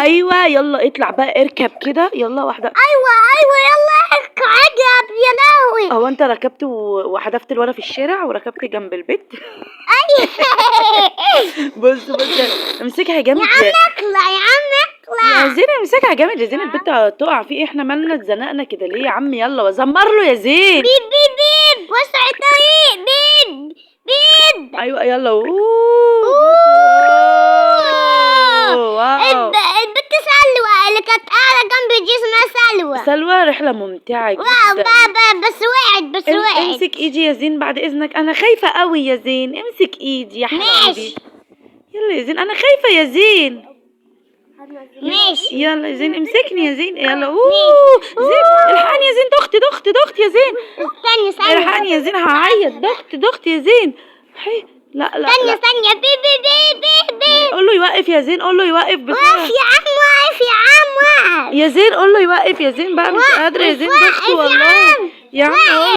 ايوه يلا اطلع بقى اركب كده يلا واحده. ايوه يلا اركب يا لهوي. هو انت ركبت وحدفت الولد في الشارع وركبت جنب البيت؟ بص امسكها جامد يا عم اطلع يا عم اطلع يا زين، امسكها جامد يا زين، البنت هتقع في ايه؟ احنا مالنا اتزنقنا كده ليه يا عم؟ يلا وزمر له يا زين. بيب وسع الطريق بيب. ايوه يلا واو. البنت سلوى اللي كانت قاعدة جنب دي اسمها سلوى رحلة ممتعة جدا. بس وقعت امسك ايدي يا زين بعد اذنك، انا خايفة قوي يا زين، امسك ايدي يا حبيبي. يلا يا زين انا خايفة يا زين. ماشي يلا يا زين امسكني يا زين. يلا زين الحقني يا زين، ضغط يا زين. استني الحقني يا زين هعيط. ضغط يا زين. لا استني بيب. قول له يوقف يا زين، قول له يوقف بسرعة. وقف يا عم وقف يا زين قول له يوقف يا زين بقى، مش قادرة يا زين، ضغط والله يا عم.